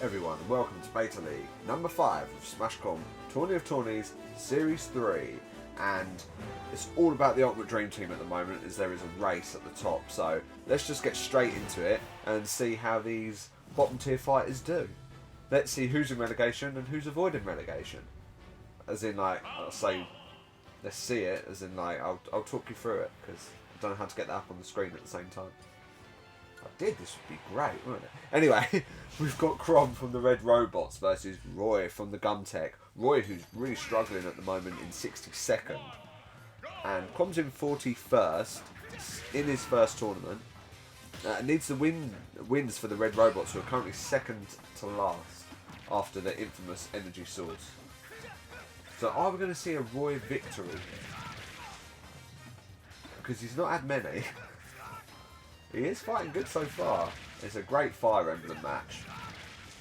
everyone, and welcome to Beta League number 5 of Smash Com Tourney of Tourneys Series 3. And it's all about the Ultimate Dream Team at the moment, as there is a race at the top. So let's just get straight into it and see how these bottom tier fighters do. Let's see who's in relegation and who's avoiding relegation. As in, like, I'll say, let's see it, as in, like, I'll talk you through it, because I don't know how to get that up on the screen at the same time. If I did, this would be great, wouldn't it? Anyway, we've got Crom from the Red Robots versus Roy from the Gumtech. Roy, who's really struggling at the moment, in 62nd. And Crom's in 41st, in his first tournament. Needs the wins for the Red Robots, who are currently second to last after their infamous energy source. So are we going to see a Roy victory? Because he's not had many. He is fighting good so far. It's a great Fire Emblem match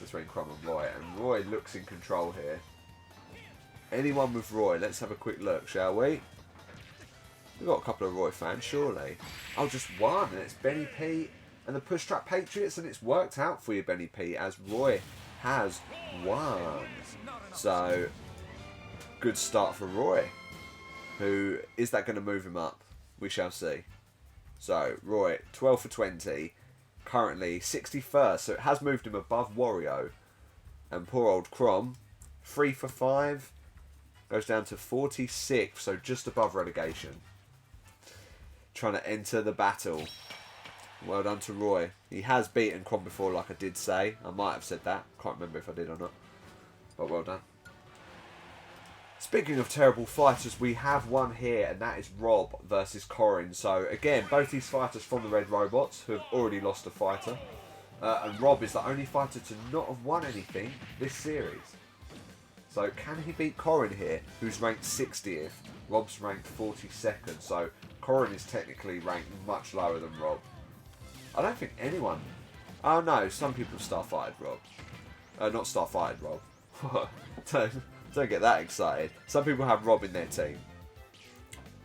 between Crom and Roy. And Roy looks in control here. Anyone with Roy? Let's have a quick look, shall we? We've got a couple of Roy fans, surely. Oh, just one. And it's Benny P and the Push Trap Patriots. And it's worked out for you, Benny P, as Roy has won. So, good start for Roy. Who is that going to move him up? We shall see. So, Roy, 12 for 20, currently 61st, so it has moved him above Wario. And poor old Crom, 3 for 5, goes down to 46th, so just above relegation. Trying to enter the battle. Well done to Roy. He has beaten Crom before, like I did say. I might have said that, can't remember if I did or not. But well done. Speaking of terrible fighters, we have one here, and that is Rob versus Corin. So, again, both these fighters from the Red Robots, who have already lost a fighter. And Rob is the only fighter to not have won anything this series. So, can he beat Corin here, who's ranked 60th? Rob's ranked 42nd, so Corin is technically ranked much lower than Rob. I don't think anyone... Oh, no, some people have star-fighted Rob. Not star-fighted Rob. Don't get that excited. Some people have Rob in their team.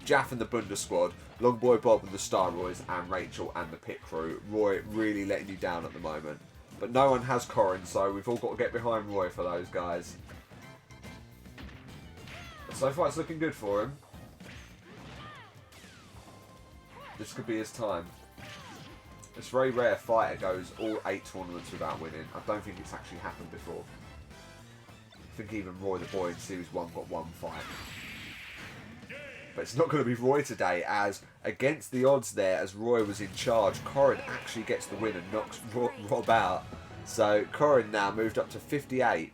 Jaff and the Bunda squad, Longboy Bob and the Star Roys, and Rachel and the pit crew. Roy really letting you down at the moment. But no one has Corin, so we've all got to get behind Roy for those guys. So far it's looking good for him. This could be his time. It's very rare a fighter goes all 8 tournaments without winning. I don't think it's actually happened before. I think even Roy the Boy in Series 1 got one fight. But it's not going to be Roy today, as against the odds there, as Roy was in charge, Corin actually gets the win and knocks Rob out. So Corin now moved up to 58th,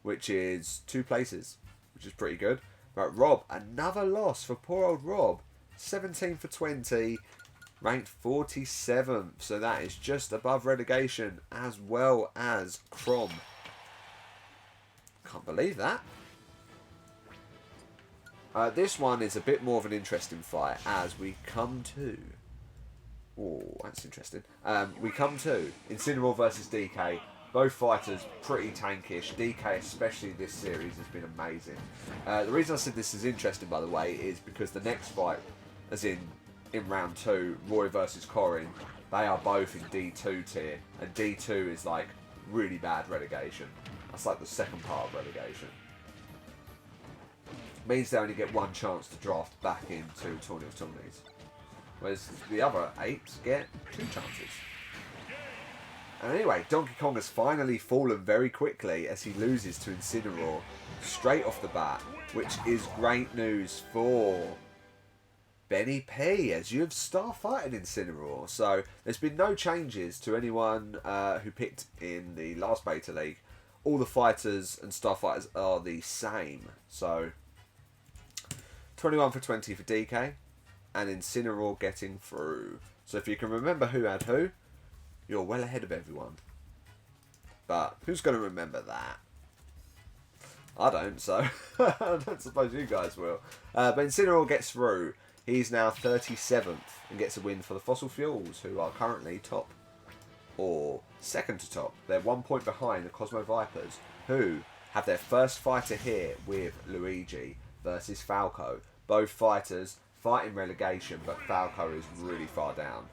which is 2 places, which is pretty good. But Rob, another loss for poor old Rob. 17 for 20, ranked 47th. So that is just above relegation, as well as Crom. Can't believe that. This one is a bit more of an interesting fight, as we come to... Oh, that's interesting. We come to Incineroar versus DK. Both fighters pretty tankish. DK, especially this series, has been amazing. The reason I said this is interesting, by the way, is because the next fight, as in round 2, Roy versus Corin, they are both in D2 tier. And D2 is like really bad relegation. That's like the second part of relegation. Means they only get one chance to draft back into Tourney of Tourneys. Whereas the other 8 get 2 chances. And anyway, Donkey Kong has finally fallen very quickly as he loses to Incineroar straight off the bat. Which is great news for Benny P, as you have star-fighted Incineroar. So there's been no changes to anyone who picked in the last Beta League. All the fighters and starfighters are the same. So, 21 for 20 for DK. And Incineroar getting through. So if you can remember who had who, you're well ahead of everyone. But who's going to remember that? I don't, so I don't suppose you guys will. But Incineroar gets through. He's now 37th and gets a win for the Fossil Fuels, who are currently top. Or second to top. They're 1 point behind the Cosmo Vipers, who have their first fighter here with Luigi versus Falco. Both fighters fighting relegation, but Falco is really far down.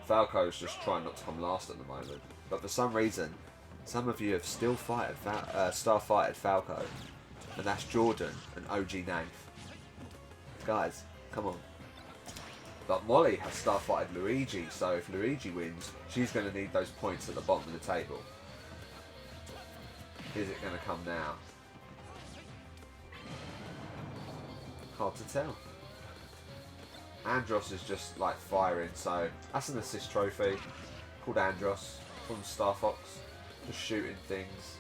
Falco's just trying not to come last at the moment. But for some reason, Some of you have still star-fighted Falco, and that's Jordan and OG Nath. Guys, come on. But Molly has star-fighted Luigi, so if Luigi wins, she's going to need those points at the bottom of the table. Is it going to come now? Hard to tell. Andros is just like firing, so that's an assist trophy called Andros from Star Fox. Just shooting things.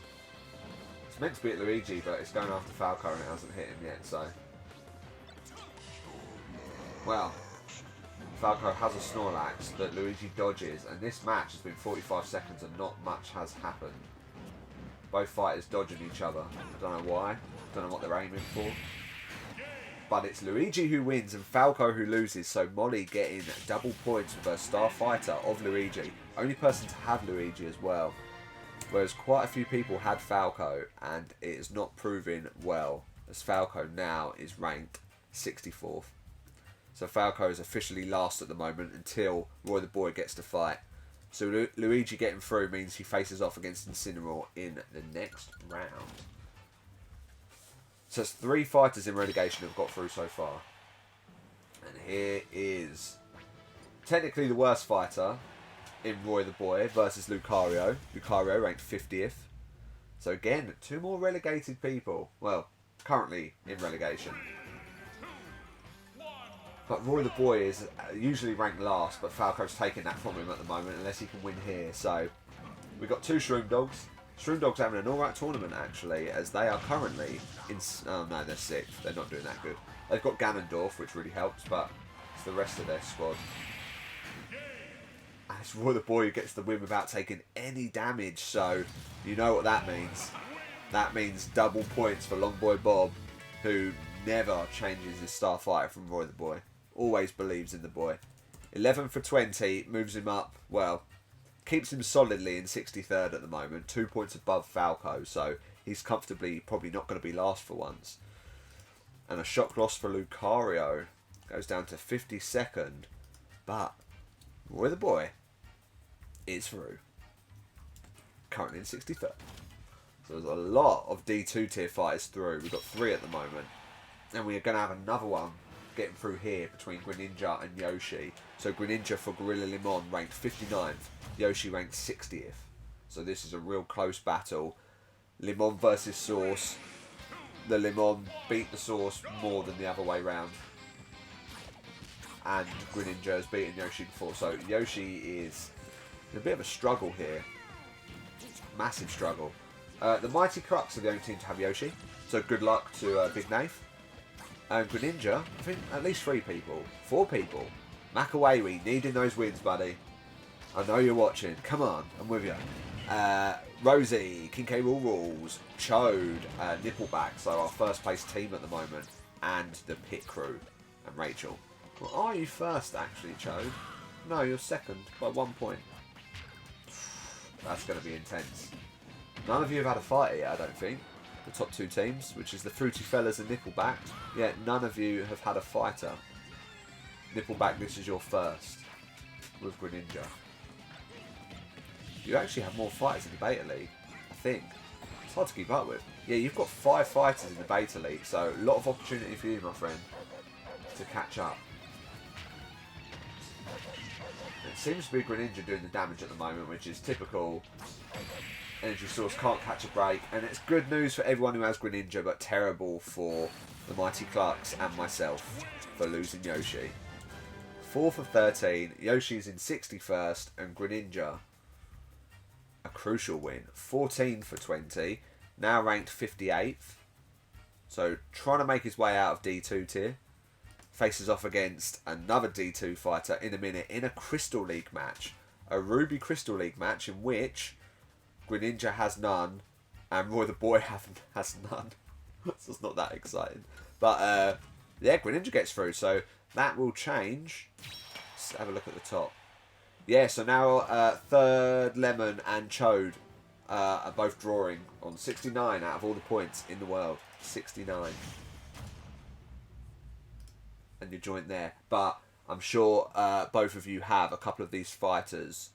It's meant to be at Luigi, but it's going after Falco and it hasn't hit him yet, so. Well, Falco has a Snorlax that Luigi dodges, and this match has been 45 seconds and not much has happened. Both fighters dodging each other. I don't know why. Don't know what they're aiming for. But it's Luigi who wins and Falco who loses, so Molly getting double points with her star fighter of Luigi. Only person to have Luigi as well. Whereas quite a few people had Falco and it is not proving well, as Falco now is ranked 64th. So Falco is officially last at the moment until Roy the Boy gets to fight. So Luigi getting through means he faces off against Incineroar in the next round. So it's 3 fighters in relegation have got through so far. And here is technically the worst fighter in Roy the Boy versus Lucario. Lucario ranked 50th. So again, 2 more relegated people. Well, currently in relegation. But Roy the Boy is usually ranked last, but Falco's taking that from him at the moment unless he can win here. So we've got 2 Shroom Dogs. Shroom Dogs having an alright tournament actually, as they are currently in... Oh no, they're 6th. They're not doing that good. They've got Ganondorf, which really helps, but it's the rest of their squad. And it's Roy the Boy who gets the win without taking any damage, so you know what that means. That means double points for Long Boy Bob, who never changes his star fighter from Roy the Boy. Always believes in the boy. 11 for 20, moves him up, well, keeps him solidly in 63rd at the moment, 2 points above Falco, so he's comfortably probably not going to be last for once. And a shock loss for Lucario, goes down to 52nd, but Roy the Boy is through. Currently in 63rd. So there's a lot of D2 tier fighters through. We've got 3 at the moment. And we are going to have another one getting through here between Greninja and Yoshi. So Greninja for Gorilla Limon ranked 59th. Yoshi ranked 60th. So this is a real close battle. Limon versus Sauce. The Limon beat the Sauce more than the other way round. And Greninja has beaten Yoshi before. So Yoshi is in a bit of a struggle here. Massive struggle. The Mighty Crux are the only team to have Yoshi. So good luck to Big Nath. And Greninja, I think at least 3 people. 4 people. Makawewi, needing those wins, buddy. I know you're watching. Come on, I'm with you. Rosie, King K. Rules, Chode, Nippleback, so our first place team at the moment. And the Pit Crew. And Rachel. Well, are you first, actually, Chode? No, you're second by 1 point. That's going to be intense. None of you have had a fight yet, I don't think. The top 2 teams, which is the Fruity Fellas and Nippleback. Yet none of you have had a fighter. Nippleback, this is your first with Greninja. You actually have more fighters in the Beta League, I think. It's hard to keep up with. Yeah, you've got 5 fighters in the Beta League, so a lot of opportunity for you, my friend, to catch up. It seems to be Greninja doing the damage at the moment, which is typical. Energy Source can't catch a break, and it's good news for everyone who has Greninja, but terrible for the Mighty Clucks and myself for losing Yoshi. 4 for 13, Yoshi's in 61st, and Greninja, a crucial win. 14 for 20, now ranked 58th. So trying to make his way out of D2 tier. Faces off against another D2 fighter in a minute in a Crystal League match. A Ruby Crystal League match in which Greninja has none, and Roy the Boy has none. So it's not that exciting. But, yeah, Greninja gets through, so that will change. Let's have a look at the top. Yeah, so now Third, Lemon, and Chode are both drawing on 69 out of all the points in the world. 69. And you're joint there. But I'm sure both of you have a couple of these fighters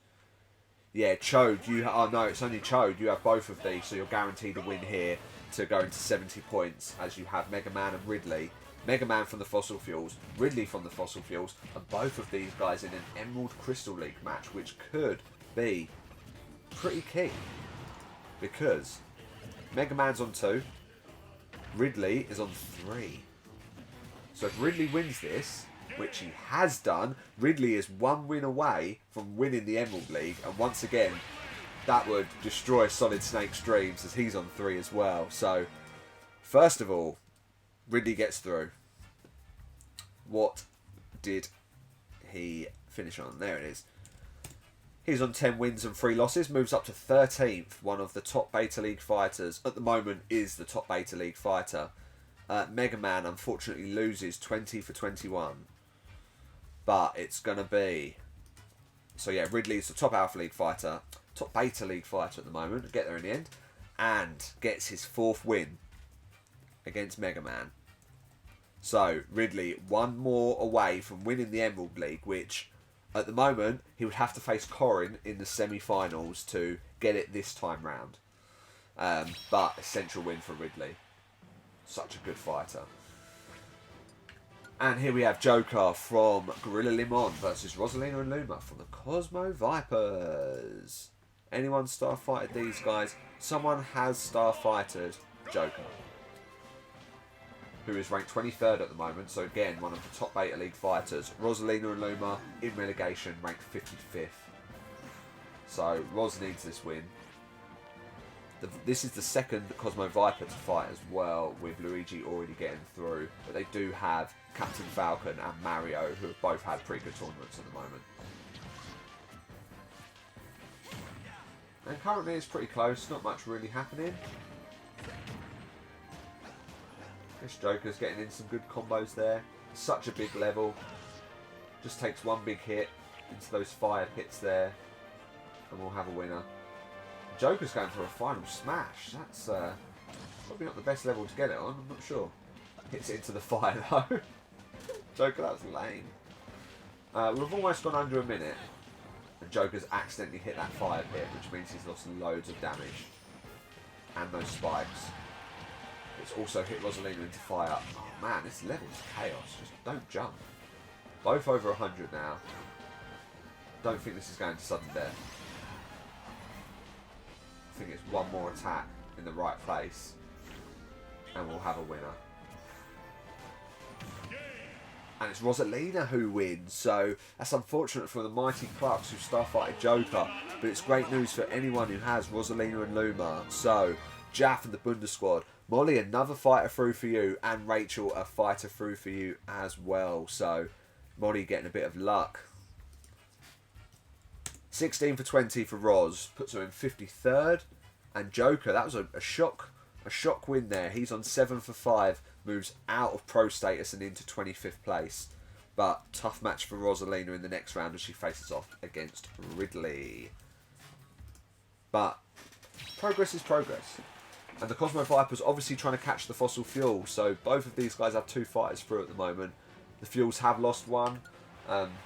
Yeah, Chode, oh no, it's only Chode. You have both of these, so you're guaranteed a win here to go into 70 points, as you have Mega Man and Ridley. Mega Man from the Fossil Fuels, Ridley from the Fossil Fuels, and both of these guys in an Emerald Crystal League match, which could be pretty key. Because Mega Man's on 2, Ridley is on 3. So if Ridley wins this, which he has done, Ridley is 1 win away from winning the Emerald League, and once again, that would destroy Solid Snake's dreams, as he's on 3 as well. So, first of all, Ridley gets through. What did he finish on? There it is. He's on 10 wins and 3 losses, moves up to 13th, one of the top Beta League fighters. At the moment, is the top Beta League fighter. Mega Man, unfortunately, loses 20 for 21. But it's going to be... So yeah, Ridley's the top Alpha League fighter, top Beta League fighter at the moment, get there in the end, and gets his 4th win against Mega Man. So, Ridley, 1 more away from winning the Emerald League, which, at the moment, he would have to face Corin in the semi-finals to get it this time round. But, essential win for Ridley. Such a good fighter. And here we have Joker from Gorilla Limon versus Rosalina and Luma from the Cosmo Vipers. Anyone starfighted these guys? Someone has starfighted Joker, who is ranked 23rd at the moment, so again, one of the top Beta League fighters. Rosalina and Luma, in relegation, ranked 55th. So, Ros needs this win. This is the second Cosmo Viper to fight as well, with Luigi already getting through. But they do have Captain Falcon and Mario, who have both had pretty good tournaments at the moment. And currently it's pretty close, not much really happening. This Joker's getting in some good combos there. Such a big level. Just takes 1 big hit into those fire pits there, and we'll have a winner. Joker's going for a final smash. That's probably not the best level to get it on, I'm not sure. Hits it into the fire though. Joker, that was lame. We've almost gone under a minute, and Joker's accidentally hit that fire pit, which means he's lost loads of damage. And those spikes. It's also hit Rosalina into fire. Oh man, this level is chaos. Just don't jump. Both over 100 now. Don't think this is going to sudden death. I think it's 1 more attack in the right place, and we'll have a winner. And it's Rosalina who wins, so that's unfortunate for the mighty Clucks who starfighted Joker, but it's great news for anyone who has Rosalina and Luma. So, Jaff and the Bunda Squad, Molly, another fighter through for you, and Rachel, a fighter through for you as well. So, Molly getting a bit of luck. 16 for 20 for Roz, puts her in 53rd. And Joker, that was a shock win there. He's on 7 for 5, moves out of pro status and into 25th place. But tough match for Rosalina in the next round as she faces off against Ridley. But progress is progress. And the Cosmo Viper's obviously trying to catch the fossil fuel, so both of these guys have 2 fighters through at the moment. The Fuels have lost 1.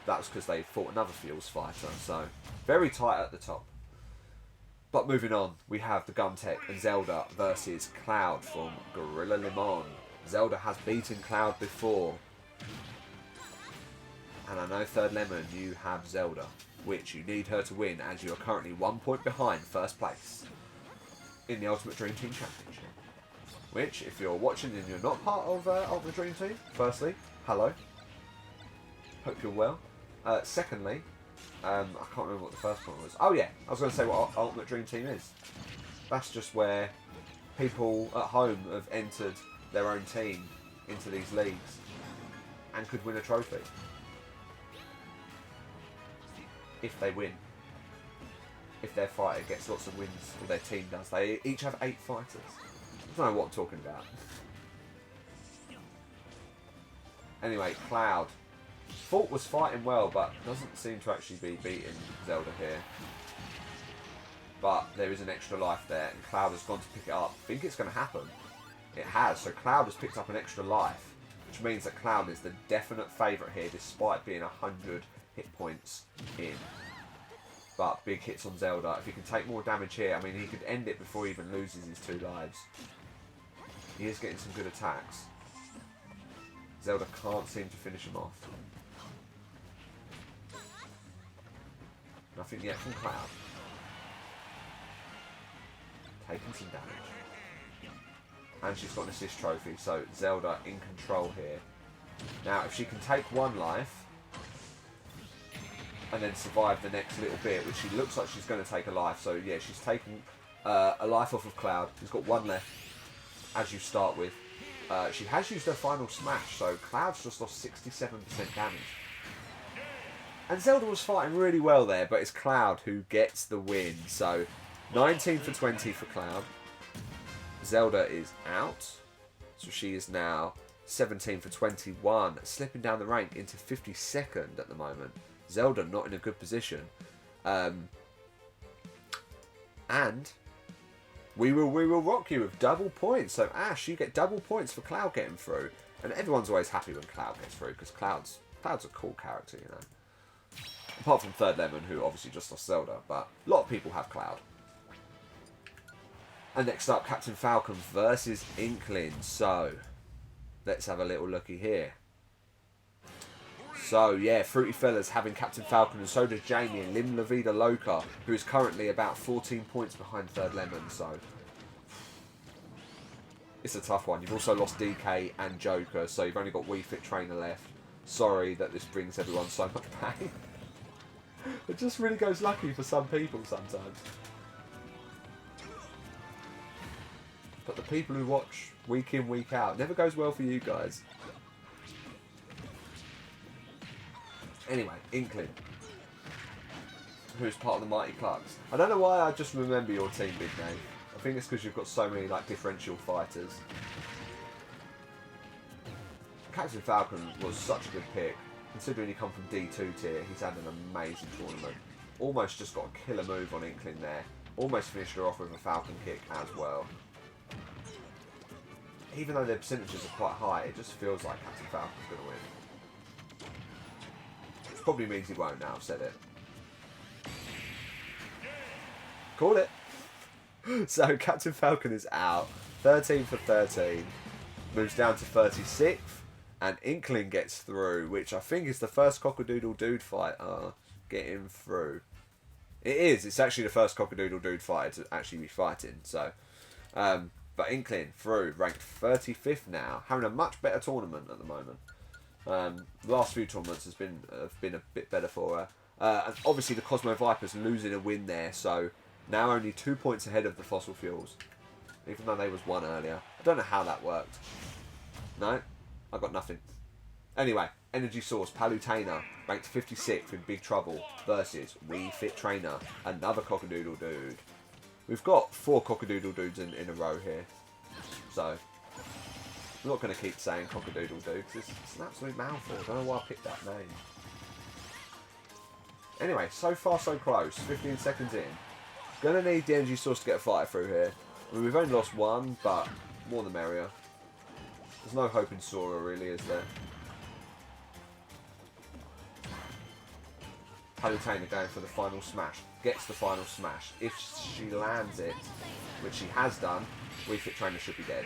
That's because they fought another Fuels fighter, so very tight at the top. But moving on, we have the Gumtech and Zelda versus Cloud from Gorilla Limon. Zelda has beaten Cloud before. And I know Third Lemon, you have Zelda, which you need her to win as you are currently 1 point behind first place in the Ultimate Dream Team Championship. Which, if you're watching and you're not part of Ultimate Dream Team, firstly, hello. Hope you're well. Secondly, I can't remember what the first point was. Oh yeah, I was going to say what Ultimate Dream Team is. That's just where people at home have entered their own team into these leagues and could win a trophy. If they win. If their fighter gets lots of wins, or their team does. They each have 8 fighters. I don't know what I'm talking about. Anyway, Cloud. Thought was fighting well, but doesn't seem to actually be beating Zelda here. But there is an extra life there, and Cloud has gone to pick it up. I think it's going to happen. It has, so Cloud has picked up an extra life, which means that Cloud is the definite favourite here, despite being 100 hit points in. but big hits on Zelda. If he can take more damage here, I mean, he could end it before he even loses his 2 lives. He is getting some good attacks. Zelda can't seem to finish him off. Nothing yet from Cloud. Taking some damage. And she's got an assist trophy, so Zelda in control here. Now, if she can take 1 life, and then survive the next little bit, which she looks like she's going to take a life. So yeah, she's taken a life off of Cloud. She's got 1 left, as you start with. She has used her final smash, so Cloud's just lost 67% damage. And Zelda was fighting really well there, but it's Cloud who gets the win. So 19 for 20 for Cloud. Zelda is out, so she is now 17 for 21, slipping down the rank into 52nd at the moment. Zelda not in a good position. And we will rock you with double points. So Ash, you get double points for Cloud getting through. And everyone's always happy when Cloud gets through, because Cloud's a cool character, you know. Apart from Third Lemon, who obviously just lost Zelda, but a lot of people have Cloud. And next up, Captain Falcon versus Inkling. So let's have a little looky here. So, yeah, Fruity Fella's having Captain Falcon, and so does Jamie and Lim La Vida Loca, who is currently about 14 points behind Third Lemon, so it's a tough one. You've also lost DK and Joker, so you've only got Wii Fit Trainer left. Sorry that this brings everyone so much pain. It just really goes lucky for some people sometimes. But the people who watch week in, week out, never goes well for you guys. Anyway, Inkling, who's part of the Mighty Clucks. I don't know why I just remember your team, Big Nate. I think it's because you've got so many like differential fighters. Captain Falcon was such a good pick. Considering he come from D2 tier, he's had an amazing tournament. Almost just got a killer move on Inkling there. Almost finished her off with a Falcon kick as well. Even though their percentages are quite high, it just feels like Captain Falcon's going to win. Probably means he won't now, I've said it. Call it. So Captain Falcon is out. 13 for 13. Moves down to 36th. And Inkling gets through, which I think is the first Cockadoodle Dude fighter getting through. It is. It's actually the first Cockadoodle Dude fighter to actually be fighting. So, but Inkling through, ranked 35th now. Having a much better tournament at the moment. Last few tournaments have been a bit better for her. And obviously the Cosmo Vipers losing a win there, so now only 2 points ahead of the Fossil Fuels, even though they was 1 earlier. I don't know how that worked. No, I got nothing. Anyway, Energy Source Palutena ranked 56th in Big Trouble versus Wii Fit Trainer, another Cockadoodle Dude. We've got 4 Cockadoodle Dudes in a row here, so I'm not going to keep saying Cockadoodle Dude, because it's an absolute mouthful. I don't know why I picked that name. Anyway, so far so close. 15 seconds in. Going to need the Energy Source to get a fighter through here. I mean, we've only lost 1, but more the merrier. There's no hope in Sora, really, is there? Palutena going for the final smash. Gets the final smash. If she lands it, which she has done, Wii Fit Trainer should be dead.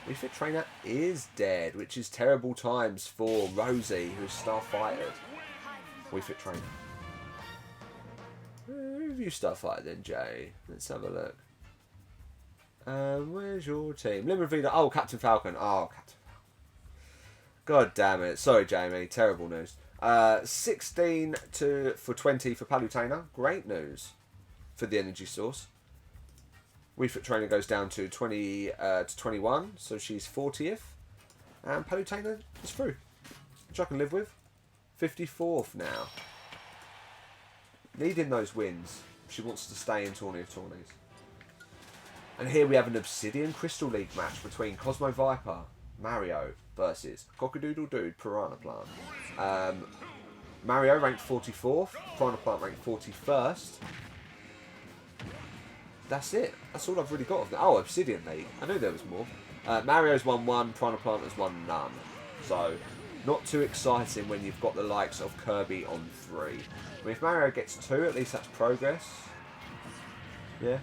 Wii Fit Trainer is dead, which is terrible times for Rosie, who's star-fighted. Wii Fit Trainer. Who have you star-fighted then, Jay? Let's have a look. Where's your team? Lim La Vida. Oh, Captain Falcon. Oh, Captain Falcon. God damn it. Sorry, Jamie. Terrible news. 16 for 20 for Palutena. Great news for the Energy Source. Wii Fit Trainer goes down to 20 to 21, so she's 40th. And Palutena is through, which I can live with. 54th now. Needing those wins. She wants to stay in Tourney of Tourneys. And here we have an Obsidian Crystal League match between Cosmo Viper, Mario versus Cockadoodle Dude, Piranha Plant. Mario ranked 44th, Piranha Plant ranked 41st. That's it. That's all I've really got of that. Oh, Obsidian League. I knew there was more. Mario's won 1, Piranha Plant has won none. So, Not too exciting when you've got the likes of Kirby on 3. I mean, if Mario gets 2, at least that's progress. Yeah.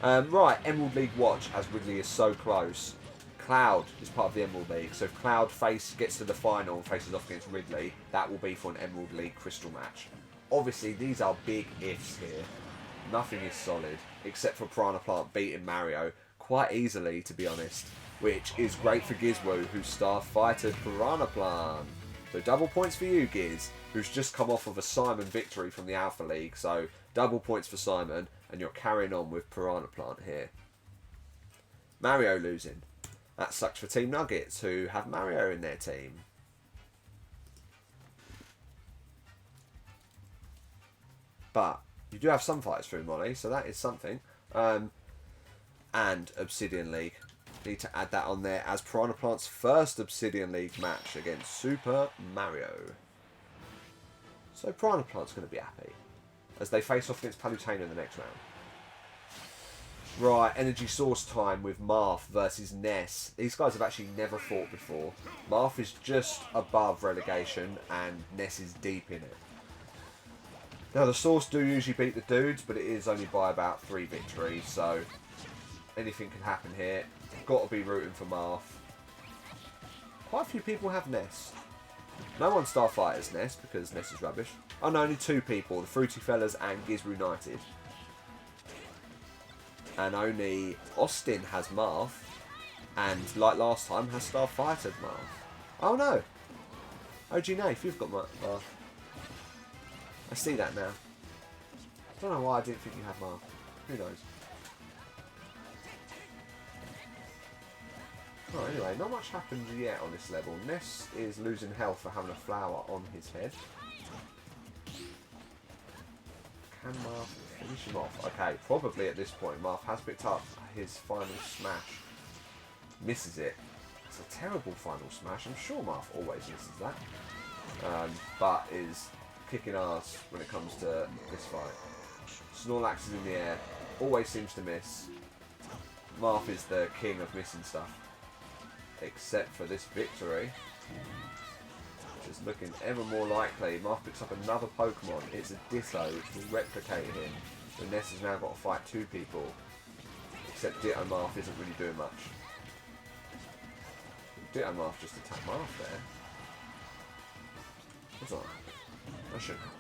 Right, Emerald League watch, as Ridley is so close. Cloud is part of the Emerald League, so if Cloud gets to the final and faces off against Ridley, that will be for an Emerald League Crystal match. Obviously, these are big ifs here. Nothing is solid, except for Piranha Plant beating Mario quite easily, to be honest, which is great for Gizmo, who star fighted Piranha Plant. So double points for you, Giz, who's just come off of a Simon victory from the Alpha League, so double points for Simon, and you're carrying on with Piranha Plant here. Mario losing. That sucks for Team Nuggets, who have Mario in their team. But you do have some fighters through Molly, so that is something. And Obsidian League. Need to add that on there as Piranha Plant's first Obsidian League match against Super Mario. So Piranha Plant's going to be happy as they face off against Palutena in the next round. Right, energy source time with Marth versus Ness. These guys have actually never fought before. Marth is just above relegation and Ness is deep in it. Now the source do usually beat the dudes, but it is only by about 3 victories, so anything can happen here. Got to be rooting for Marth. Quite a few people have Ness. No one Starfighter's Ness because Ness is rubbish. Oh no, only 2 people, the Fruity Fellas and Gizmo United. And only Austin has Marth, and like last time has Starfighter Marth. Oh no! OG Nath, you've got Marth. I see that now. I don't know why I didn't think you had Marth. Who knows? Oh, anyway, not much happened yet on this level. Ness is losing health for having a flower on his head. Can Marth finish him off? Okay, probably at this point Marth has picked up his final smash. Misses it. It's a terrible final smash. I'm sure Marth always misses that. But is kicking ass when it comes to this fight. Snorlax is in the air. Always seems to miss. Marth is the king of missing stuff. Except for this victory. Which is looking ever more likely. Marth picks up another Pokemon. It's a Ditto, which will replicate him. So Ness has now got to fight 2 people. Except Ditto Marth isn't really doing much. Ditto Marth just attacked Marth there. That's alright. That shouldn't happen.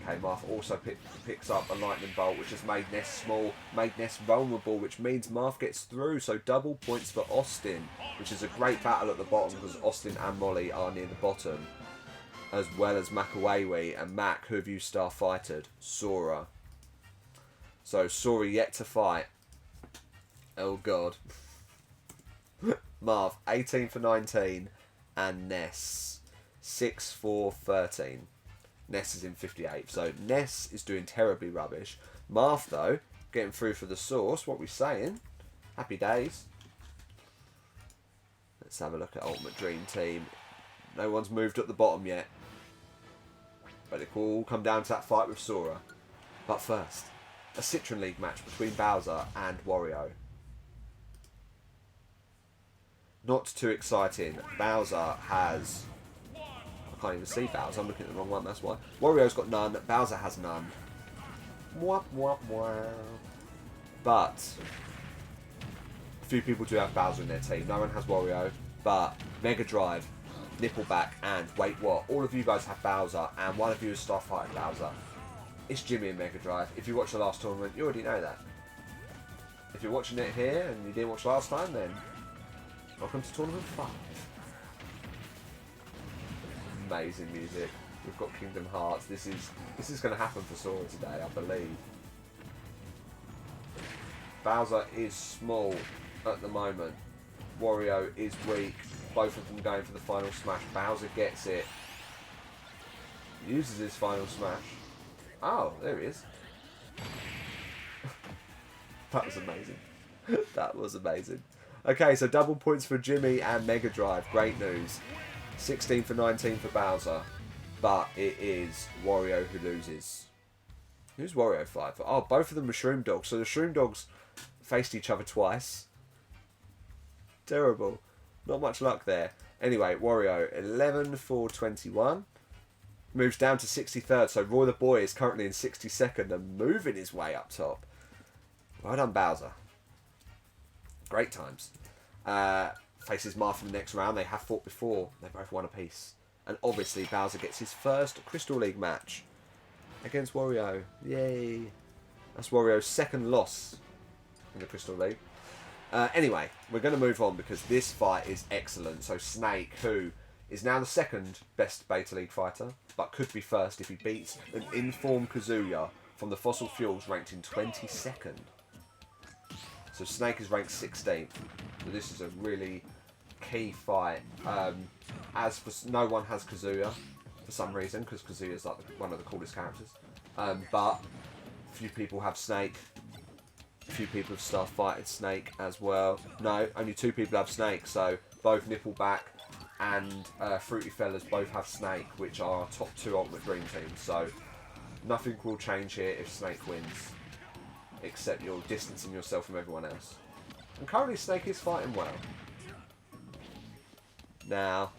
Okay, Marth also picks up a Lightning Bolt, which has made Ness small, made Ness vulnerable, which means Marth gets through. So double points for Austin, which is a great battle at the bottom because Austin and Molly are near the bottom, as well as Makawewe and Mac, who have you Starfighted? Sora. So Sora yet to fight. Oh god. Marth, 18 for 19, and Ness, 6 for 13. Ness is in 58, so Ness is doing terribly rubbish. Marth, though, getting through for the source. What are we saying? Happy days. Let's have a look at Ultimate Dream Team. No one's moved at the bottom yet. But it will all come down to that fight with Sora. But first, a Citron League match between Bowser and Wario. Not too exciting. Bowser has... I can't even see Bowser. I'm looking at the wrong one, that's why. Wario's got none. Bowser has none. Mwah, mwah, mwah. But a few people do have Bowser in their team. No one has Wario. But Mega Drive, Nippleback, and wait what? All of you guys have Bowser, and one of you is Starfighter Bowser. It's Jimmy in Mega Drive. If you watch the last tournament, you already know that. If you're watching it here and you didn't watch last time, then welcome to Tournament 5. Amazing music. We've got Kingdom Hearts. This is going to happen for Sora today, I believe. Bowser is small at the moment. Wario is weak. Both of them going for the final smash. Bowser gets it. Uses his final smash. Oh, there he is. That was amazing. That was amazing. Okay, so double points for Jimmy and Mega Drive. Great news. 16 for 19 for Bowser. But it is Wario who loses. Who's Wario fight for? Oh, both of them were Shroom Dogs. So the Shroom Dogs faced each other twice. Terrible. Not much luck there. Anyway, Wario 11 for 21. Moves down to 63rd, so Roy the Boy is currently in 62nd and moving his way up top. Well done, Bowser. Great times. Faces Marth in the next round. They have fought before. They both won a piece. And obviously, Bowser gets his first Crystal League match against Wario. Yay. That's Wario's second loss in the Crystal League. Anyway, we're going to move on because this fight is excellent. So Snake, who is now the second best Beta League fighter, but could be first if he beats an informed Kazuya from the Fossil Fuels ranked in 22nd. So Snake is ranked 16th. So this is a really key fight. As for no one has Kazuya for some reason, because Kazuya is like one of the coolest characters. But few people have Snake. A few people have Starfighted Snake as well. No, only 2 people have Snake. So both Nippleback and Fruity Fellas both have Snake, which are our top 2 Ultimate Dream teams. So nothing will change here if Snake wins, except you're distancing yourself from everyone else. And currently Snake is fighting well. Now,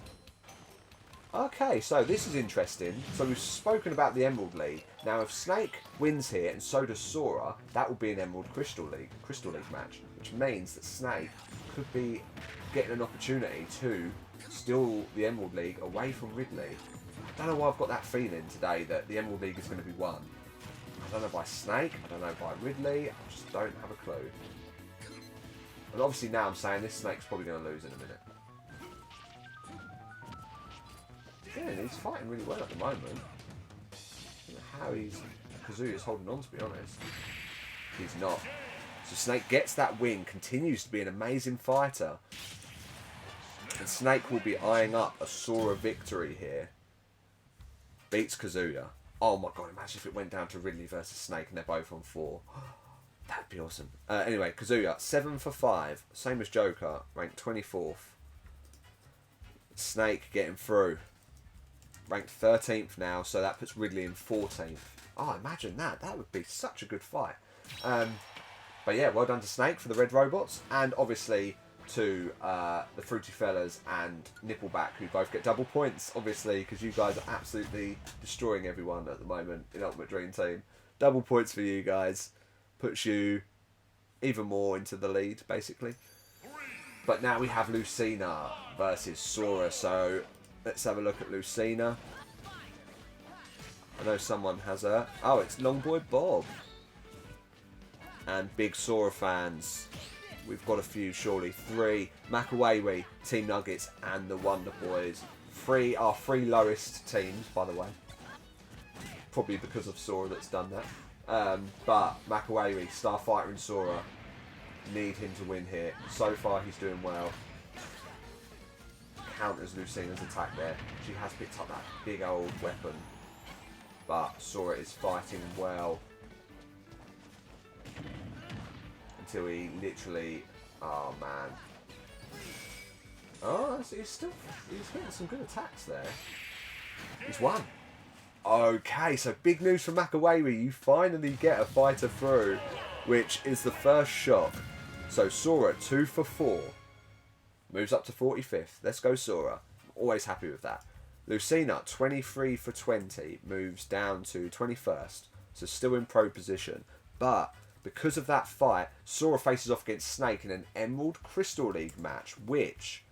okay, so this is interesting. So we've spoken about the Emerald League. Now, if Snake wins here and so does Sora, that will be an Emerald Crystal League match, which means that Snake could be getting an opportunity to steal the Emerald League away from Ridley. I don't know why I've got that feeling today that the Emerald League is going to be won. I don't know by Snake, I don't know by Ridley, I just don't have a clue. And obviously now I'm saying this Snake's probably going to lose in a minute. Yeah, he's fighting really well at the moment. I don't know how Kazuya's holding on, to be honest. He's not. So Snake gets that win, continues to be an amazing fighter. And Snake will be eyeing up a Sora victory here. Beats Kazuya. Oh my god, imagine if it went down to Ridley versus Snake and they're both on 4. That'd be awesome. Anyway, Kazuya, 7 for 5. Same as Joker, ranked 24th. Snake getting through. Ranked 13th now, so that puts Ridley in 14th. Oh, imagine that. That would be such a good fight. But yeah, well done to Snake for the red robots. And obviously to the Fruity Fellas and Nippleback, who both get double points, obviously, because you guys are absolutely destroying everyone at the moment in Ultimate Dream Team. Double points for you guys. Puts you even more into the lead, basically. But now we have Lucina versus Sora, so let's have a look at Lucina. I know someone has her. Oh, it's Longboy Bob. And big Sora fans. We've got a few, surely. 3. Makawewe, Team Nuggets, and the Wonder Boys. 3 are 3 lowest teams, by the way. Probably because of Sora that's done that. But Makawewe, Starfighter and Sora need him to win here. So far, he's doing well. Counters Lucina's attack there. She has picked up that big old weapon. But Sora is fighting well. Until he literally... Oh, man. Oh, so he's hitting some good attacks there. He's won. Okay, so big news from Makawewe. You finally get a fighter through, which is the first shot. So Sora, 2 for 4. Moves up to 45th. Let's go, Sora. I'm always happy with that. Lucina, 23 for 20. Moves down to 21st. So still in pro position. But because of that fight, Sora faces off against Snake in an Emerald Crystal League match, which...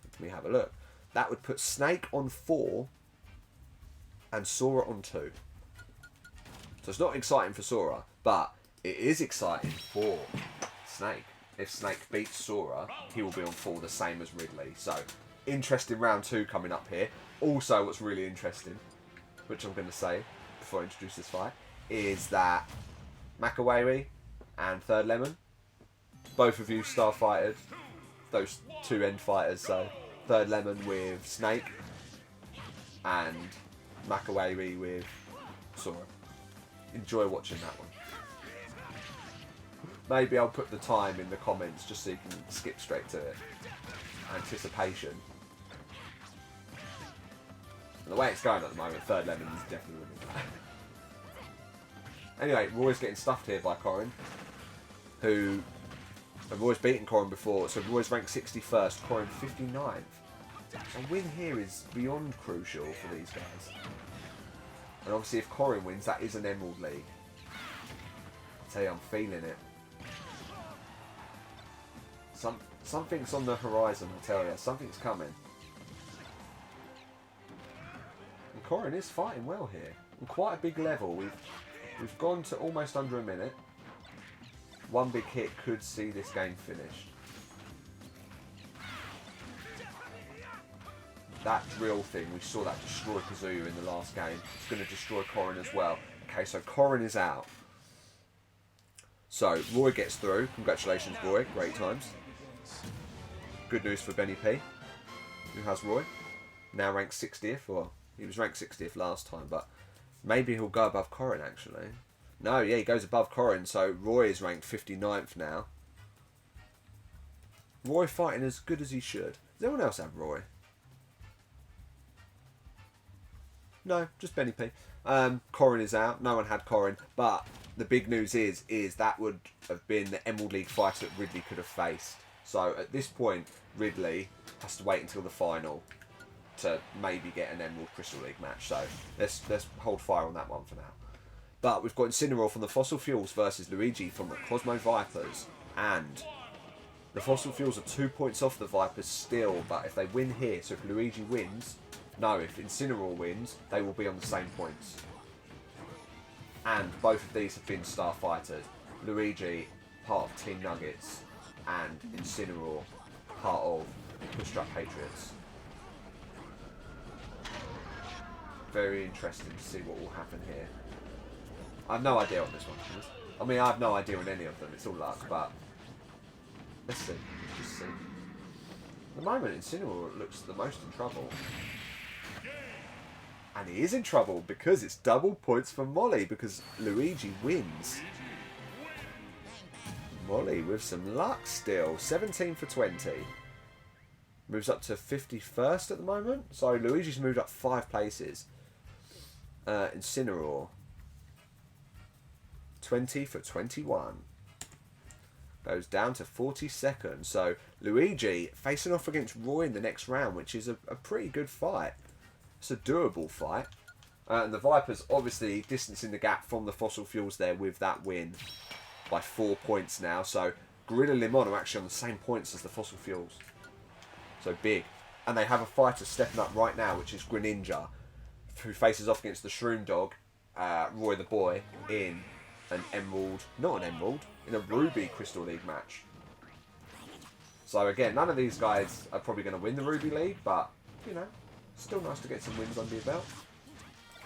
Let me have a look. That would put Snake on 4 and Sora on 2. So it's not exciting for Sora, but it is exciting for Snake. If Snake beats Sora, he will be on 4, the same as Ridley. So, interesting round 2 coming up here. Also, what's really interesting, which I'm going to say before I introduce this fight, is that Makawewe and Third Lemon, both of you Starfighted, those 2 end fighters. So, Third Lemon with Snake and Makawewe with Sora. Enjoy watching that one. Maybe I'll put the time in the comments just so you can skip straight to it. Anticipation. And the way it's going at the moment, Third Lemon is definitely winning that. Anyway, we're always getting stuffed here by Corin, who have always beaten Corin before, so we've always ranked 61st, Corin 59th. A win here is beyond crucial for these guys. And obviously if Corrin wins, that is an Emerald League. I tell you, I'm feeling it. Something's on the horizon, I tell you. Something's coming. And Corrin is fighting well here. On quite a big level. We've gone to almost under a minute. One big hit could see this game finished. That drill thing, we saw that destroy Kazuya in the last game. It's going to destroy Corrin as well. Okay, so Corrin is out. So, Roy gets through. Congratulations, Roy. Great times. Good news for Benny P, who has Roy. Now ranked 60th. Well, he was ranked 60th last time, but maybe he'll go above Corrin, actually. No, yeah, he goes above Corrin, so Roy is ranked 59th now. Roy fighting as good as he should. Does anyone else have Roy? No, just Benny P. Corrin is out. No one had Corrin, but the big news is that would have been the Emerald League fight that Ridley could have faced. So at this point, Ridley has to wait until the final to maybe get an Emerald Crystal League match. So let's hold fire on that one for now. But we've got Incineroar from the Fossil Fuels versus Luigi from the Cosmo Vipers. And the Fossil Fuels are 2 points off the Vipers still, but if they win here, so if Luigi wins, no, if Incineroar wins, they will be on the same points. And both of these have been Starfighters. Luigi, part of Team Nuggets, and Incineroar, part of Push-Up Patriots. Very interesting to see what will happen here. I have no idea on this one. I mean, I have no idea on any of them. It's all luck, but let's see. Let's just see. At the moment, Incineroar looks the most in trouble. And he is in trouble because it's double points for Molly because Luigi wins. Molly with some luck still. 17 for 20. Moves up to 51st at the moment. So Luigi's moved up 5 places. Incineroar. 20 for 21. Goes down to 42nd. So Luigi facing off against Roy in the next round, which is a pretty good fight. It's a doable fight. And the Vipers obviously distancing the gap from the Fossil Fuels there with that win by 4 points now. So Gorilla Limon are actually on the same points as the Fossil Fuels. So big. And they have a fighter stepping up right now, which is Greninja, who faces off against the Shroom Dog, Roy the Boy, in an Emerald, not an Emerald, in a Ruby Crystal League match. So again, none of these guys are probably going to win the Ruby League, but, you know, still nice to get some wins under your belt.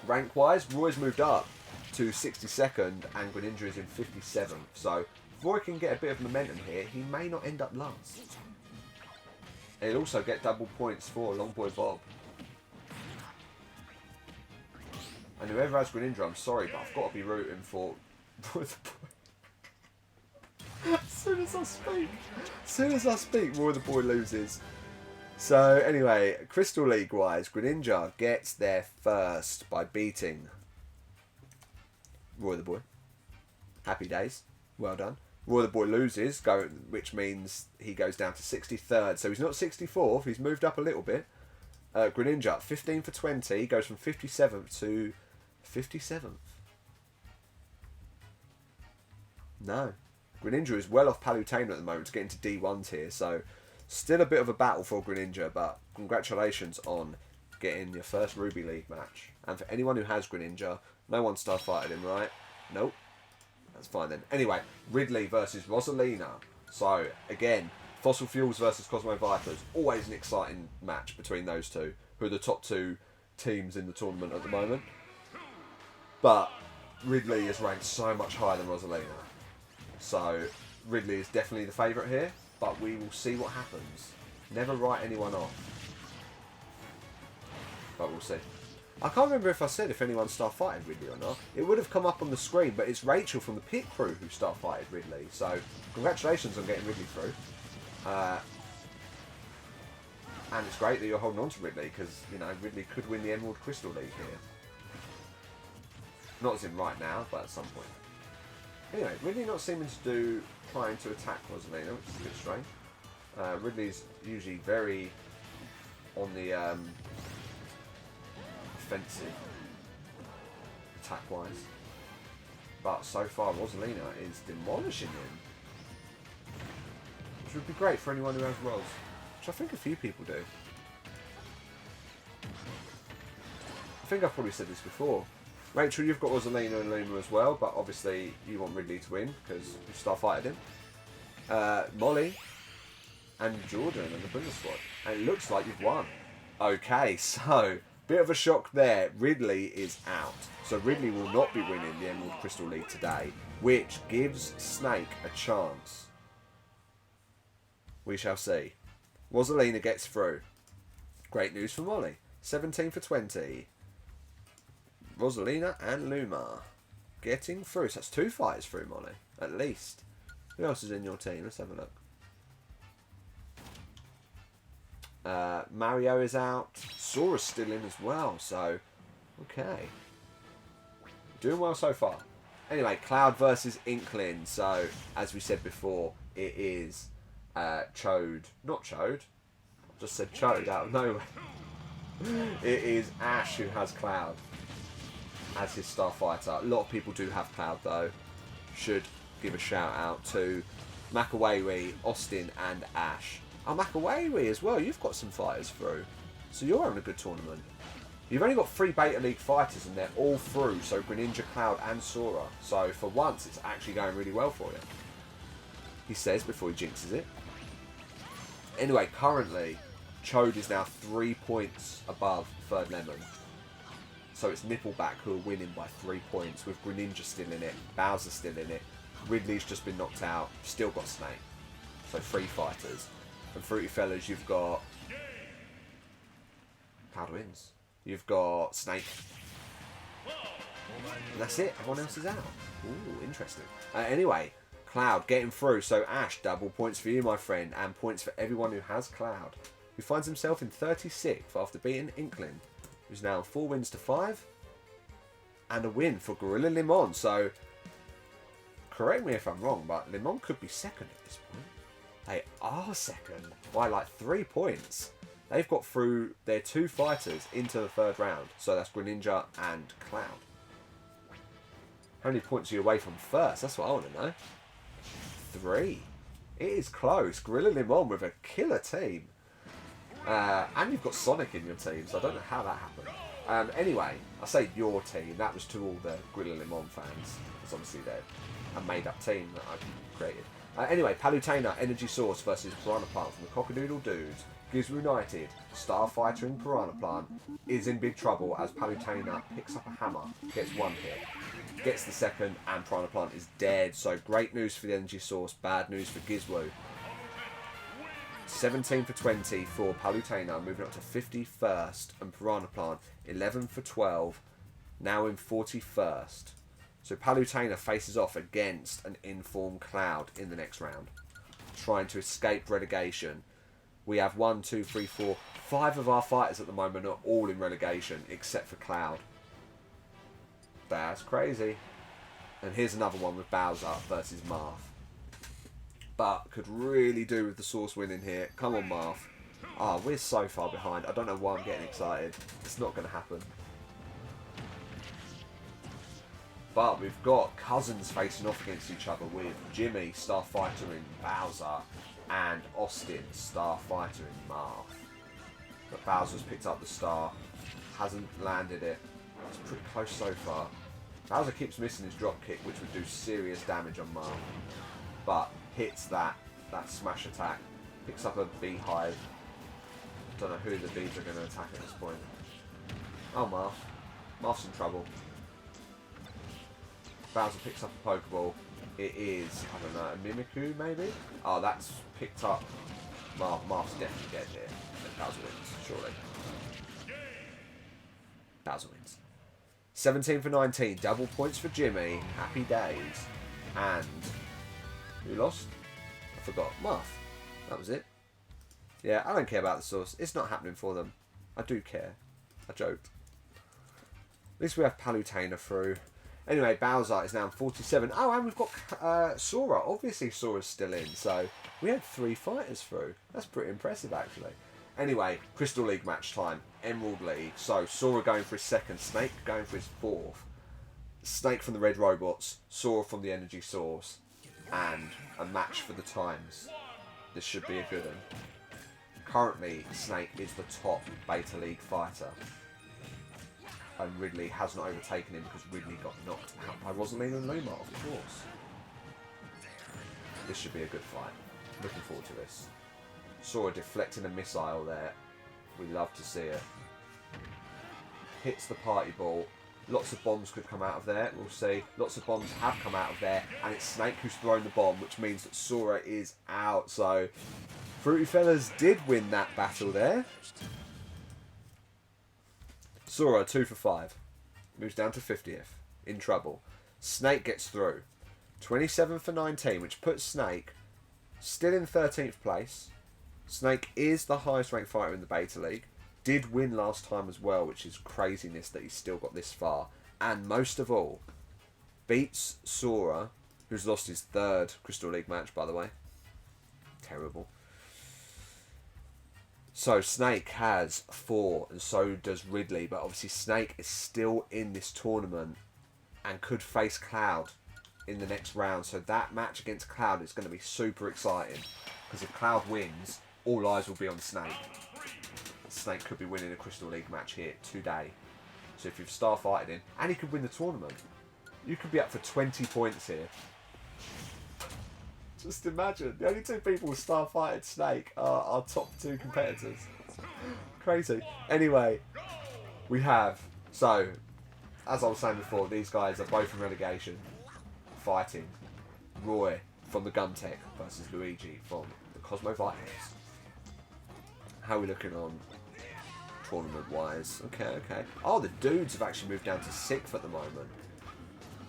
Rank-wise, Roy's moved up to 62nd and Greninja is in 57th. So if Roy can get a bit of momentum here, he may not end up last. He'll also get double points for Longboy Bob. And whoever has Greninja, I'm sorry, but I've got to be rooting for Roy the Boy. As soon as I speak, Roy the Boy loses. So anyway, Crystal League wise, Greninja gets there first by beating Roy the Boy. Happy days. Well done. Roy the Boy loses, which means he goes down to 63rd. So he's not 64th, he's moved up a little bit. Greninja, 15 for 20, goes from 57th to 57th. No. Greninja is well off Palutena at the moment to get into D1 tier, so still a bit of a battle for Greninja, but congratulations on getting your first Ruby League match. And for anyone who has Greninja, no one starfighted him, right? Nope. That's fine then. Anyway, Ridley versus Rosalina. So, again, Fossil Fuels versus Cosmo Vipers. Always an exciting match between those two, who are the top 2 teams in the tournament at the moment. But Ridley is ranked so much higher than Rosalina. So, Ridley is definitely the favourite here, but we will see what happens. Never write anyone off. But we'll see. I can't remember if I said if anyone starfighted Ridley or not. It would have come up on the screen, but it's Rachel from the pit crew who starfighted Ridley. So, congratulations on getting Ridley through. And it's great that you're holding on to Ridley, because, you know, Ridley could win the Emerald Crystal League here. Not as in right now, but at some point. Anyway, Ridley not seeming to trying to attack Rosalina, which is a bit strange. Ridley's usually very on the offensive, attack-wise. But so far, Rosalina is demolishing him. Which would be great for anyone who has rolls. Which I think a few people do. I think I've probably said this before. Rachel, you've got Rosalina and Luma as well, but obviously you want Ridley to win because you starfighted him. Molly and Jordan and the Bunda squad. And it looks like you've won. Okay, so bit of a shock there. Ridley is out. So Ridley will not be winning the Emerald Crystal League today, which gives Snake a chance. We shall see. Rosalina gets through. Great news for Molly. 17 for 20. Rosalina and Luma getting through. So that's 2 fighters through, Molly, at least. Who else is in your team? Let's have a look. Mario is out. Sora's still in as well. So, okay. Doing well so far. Anyway, Cloud versus Inkling. So, as we said before, it is Chode. Not Chode. I just said Chode out of nowhere. It is Ash who has Cloud as his starfighter. A lot of people do have Cloud though. Should give a shout out to Makawewe, Austin and Ash. Oh, Makawewe as well. You've got some fighters through. So you're having a good tournament. You've only got 3 Beta League fighters and they're all through. So Greninja, Cloud and Sora. So for once it's actually going really well for you. He says before he jinxes it. Anyway, currently Chode is now 3 points above Third Lemon. So it's Nippleback who are winning by 3 points with Greninja still in it, Bowser still in it, Ridley's just been knocked out, still got Snake. So 3 fighters. And Fruity Fellas, you've got Cloud wins. You've got Snake. And that's it, everyone else is out. Ooh, interesting. Anyway, Cloud getting through. So Ash, double points for you, my friend, and points for everyone who has Cloud, who finds himself in 36th after beating Inkling, who's now 4 wins to 5, and a win for Gorilla Limon. So, correct me if I'm wrong, but Limon could be second at this point. They are second by like 3 points. They've got through their 2 fighters into the 3rd round. So that's Greninja and Cloud. How many points are you away from first? That's what I want to know. 3. It is close. Gorilla Limon with a killer team. And you've got Sonic in your team, so I don't know how that happened. Anyway, I say your team. That was to all the Gorilla Limon fans. It's obviously they're a made-up team that I've created. Anyway, Palutena, Energy Source versus Piranha Plant from the Cockadoodle Dudes. Gizmo United, Starfighter and Piranha Plant is in big trouble as Palutena picks up a hammer, gets 1 hit, gets the 2nd, and Piranha Plant is dead. So great news for the Energy Source, bad news for Gizmo. 17 for 20 for Palutena, moving up to 51st, and Piranha Plant 11 for 12, now in 41st. So Palutena faces off against an informed Cloud in the next round, trying to escape relegation. We have 1, 2, 3, 4, 5 of our fighters at the moment are all in relegation, except for Cloud. That's crazy. And here's another one with Bowser versus Marth. But could really do with the Source winning here. Come on, Marth. Ah, we're so far behind. I don't know why I'm getting excited. It's not going to happen. But we've got cousins facing off against each other with Jimmy, Starfighter in Bowser, and Austin, Starfighter in Marth. But Bowser's picked up the star, hasn't landed it. It's pretty close so far. Bowser keeps missing his drop kick, which would do serious damage on Marth. But hits that smash attack, picks up a beehive. Don't know who the bees are going to attack at this point. Oh, Marth. Marth's in trouble. Bowser picks up a Pokeball. It is, I don't know, a Mimikyu maybe? Oh, that's picked up. Marth's definitely dead here. And Bowser wins, surely. Bowser wins. 17 for 19. Double points for Jimmy. Happy days. And who lost? I forgot. Marth. That was it. Yeah, I don't care about the Source. It's not happening for them. I do care. I joked. At least we have Palutena through. Anyway, Bowser is now in 47. Oh, and we've got Sora. Obviously, Sora's still in. So we had 3 fighters through. That's pretty impressive, actually. Anyway, Crystal League match time. Emerald League. So, Sora going for his second. Snake going for his fourth. Snake from the Red Robots. Sora from the Energy Source. And a match for the times. This should be a good one. Currently, Snake is the top Beta League fighter. And Ridley has not overtaken him because Ridley got knocked out by Rosalina and Luma, of course. This should be a good fight. Looking forward to this. Sora deflecting a missile there. We love to see it. Hits the party ball. Lots of bombs could come out of there. We'll see. Lots of bombs have come out of there. And it's Snake who's thrown the bomb, which means that Sora is out. So, Fruity Fellas did win that battle there. Sora, 2 for 5. Moves down to 50th. In trouble. Snake gets through. 27 for 19, which puts Snake still in 13th place. Snake is the highest ranked fighter in the Beta League. Did win last time as well, which is craziness that he's still got this far. And most of all, beats Sora, who's lost his 3rd Crystal League match, by the way. Terrible. So Snake has 4, and so does Ridley. But obviously Snake is still in this tournament and could face Cloud in the next round. So that match against Cloud is going to be super exciting. Because if Cloud wins, all eyes will be on Snake. Snake could be winning a Crystal League match here today. So if you've starfighted in, and he could win the tournament, you could be up for 20 points here. Just imagine, the only 2 people who starfighted Snake are our top 2 competitors. Crazy. Anyway, we have, so, as I was saying before, these guys are both in relegation, fighting Roy from the Gumtech versus Luigi from the Cosmo Vikings. How are we looking on tournament-wise? Okay. Oh, the dudes have actually moved down to 6th at the moment.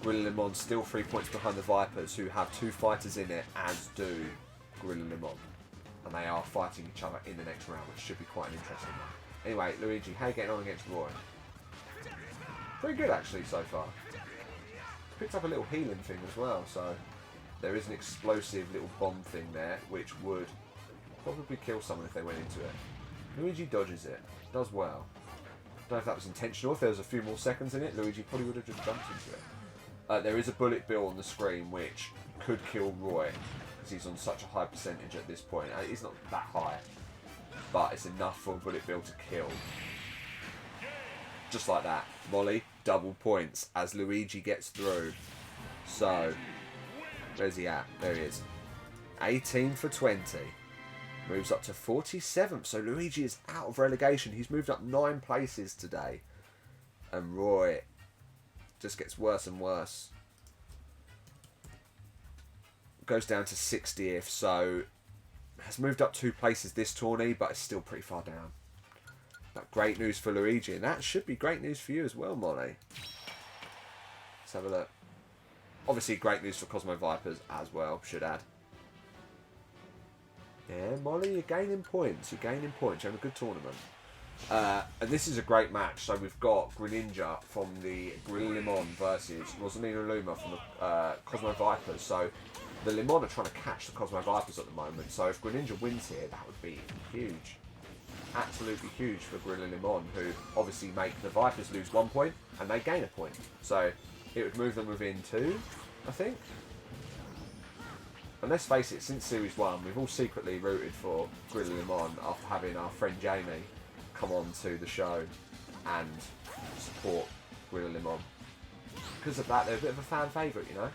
Gorilla Limon still 3 points behind the Vipers, who have 2 fighters in it, as do Gorilla Limon. And they are fighting each other in the next round, which should be quite an interesting one. Anyway, Luigi, how are you getting on against Roy? Pretty good, actually, so far. Picked up a little healing thing as well, so there is an explosive little bomb thing there, which would probably kill someone if they went into it. Luigi dodges it. Does well. Don't know if that was intentional. If there was a few more seconds in it, Luigi probably would have just jumped into it. There is a bullet bill on the screen which could kill Roy because he's on such a high percentage at this point. He's not that high, but it's enough for a bullet bill to kill. Just like that. Molly, double points as Luigi gets through. So, where's he at? There he is. 18 for 20. Moves up to 47th. So Luigi is out of relegation. He's moved up 9 places today. And Roy just gets worse and worse. Goes down to 60th. So has moved up 2 places this tourney, but it's still pretty far down. But great news for Luigi. And that should be great news for you as well, Molly. Let's have a look. Obviously great news for Cosmo Vipers as well, should add. Yeah, Molly, you're gaining points. You're gaining points. You're having a good tournament. And this is a great match. So we've got Greninja from the Gorilla Limon versus Rosalina Luma from the Cosmo Vipers. So the Limon are trying to catch the Cosmo Vipers at the moment. So if Greninja wins here, that would be huge. Absolutely huge for Gorilla Limon, who obviously make the Vipers lose 1 point and they gain a point. So it would move them within 2, I think. And let's face it, since Series 1, we've all secretly rooted for Gorilla Limon after having our friend Jamie come on to the show and support Gorilla Limon. Because of that, they're a bit of a fan favourite, you know?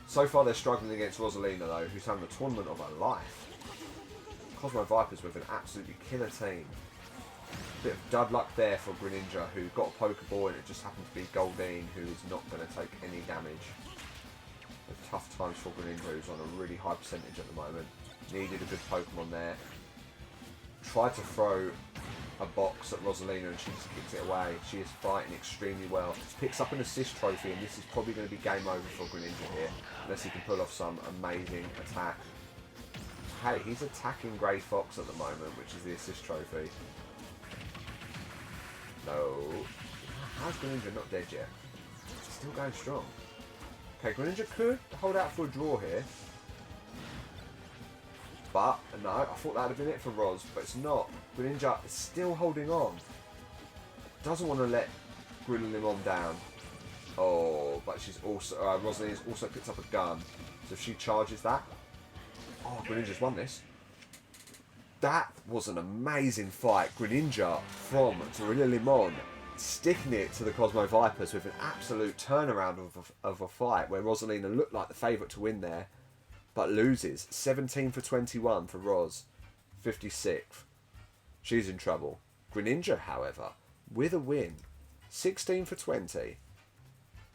So far, they're struggling against Rosalina, though, who's having the tournament of her life. Cosmo Vipers with an absolutely killer team. Bit of dud luck there for Greninja, who got a Pokeball, and it just happened to be Goldeen, who is not going to take any damage. Tough times for Greninja, who's on a really high percentage at the moment. Needed a good Pokemon there. Tried to throw a box at Rosalina and she just kicks it away. She is fighting extremely well. Picks up an assist trophy, and this is probably going to be game over for Greninja here, unless he can pull off some amazing attack. Hey, he's attacking Grey Fox at the moment, which is the assist trophy. No. How's Greninja not dead yet? Still going strong. Okay, Greninja could hold out for a draw here. But, no, I thought that would have been it for Roz, but it's not. Greninja is still holding on. Doesn't want to let Greninja down. Oh, but she's also... Rosalina's also picked up a gun. So if she charges that... Oh, Greninja's won this. That was an amazing fight. Greninja from Zorilla Limon sticking it to the Cosmo Vipers with an absolute turnaround of a fight where Rosalina looked like the favourite to win there, but loses. 17 for 21 for Roz. 56th. She's in trouble. Greninja, however, with a win. 16 for 20.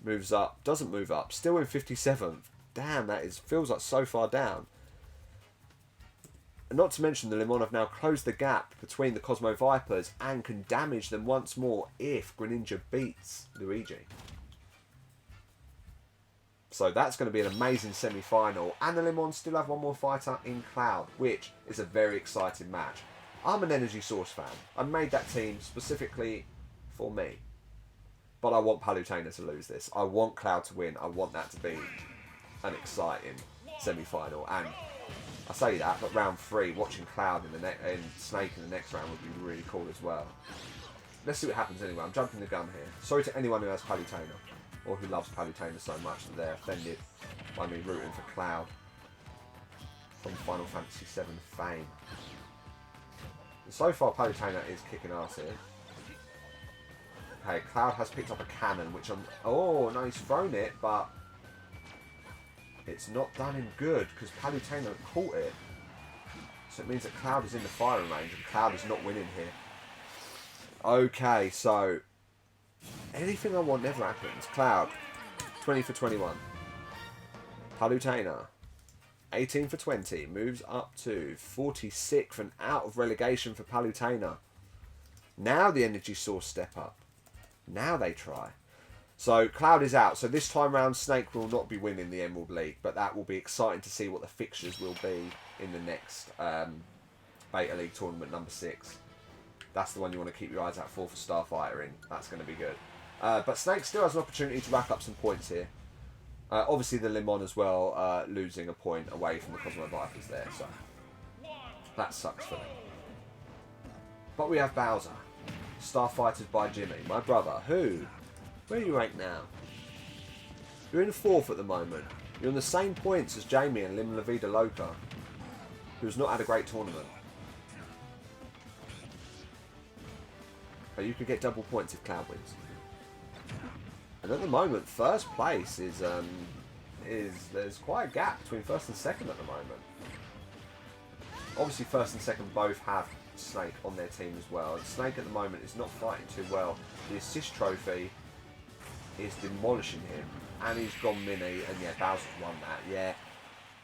Moves up. Doesn't move up. Still in 57th. Damn, that feels like so far down. And not to mention the Limon have now closed the gap between the Cosmo Vipers and can damage them once more if Greninja beats Luigi. So that's going to be an amazing semi-final. And the Limon still have one more fighter in Cloud, which is a very exciting match. I'm an Energy Source fan. I made that team specifically for me. But I want Palutena to lose this. I want Cloud to win. I want that to be an exciting semi-final. And I say that, but round 3, watching Cloud and Snake in the next round would be really cool as well. Let's see what happens anyway. I'm jumping the gun here. Sorry to anyone who has Palutena, or who loves Palutena so much that they're offended by me rooting for Cloud from Final Fantasy VII fame. And so far, Palutena is kicking ass here. Okay, Cloud has picked up a cannon, which I'm... Oh, no, he's thrown it, but... It's not done him good because Palutena caught it. So it means that Cloud is in the firing range and Cloud is not winning here. Okay, so anything I want never happens. Cloud, 20 for 21. Palutena, 18 for 20. Moves up to 46th and out of relegation for Palutena. Now the Energy Source step up. Now they try. So Cloud is out. So this time round, Snake will not be winning the Emerald League, but that will be exciting to see what the fixtures will be in the next Beta League tournament number 6. That's the one you want to keep your eyes out for Starfighter in. That's going to be good. But Snake still has an opportunity to rack up some points here. Obviously the Limon as well, losing a point away from the Cosmo Vipers there. So that sucks for them. But we have Bowser, Starfighted by Jimmy, my brother, who... Where are you ranked now? You're in 4th at the moment. You're on the same points as Jamie and Lim La Vida Loca, who's not had a great tournament. But you could get double points if Cloud wins. And at the moment, first place is there's quite a gap between first and second at the moment. Obviously, first and second both have Snake on their team as well. And Snake at the moment is not fighting too well. The assist trophy is demolishing him, and he's gone mini, and yeah, Bowser's won that, yeah.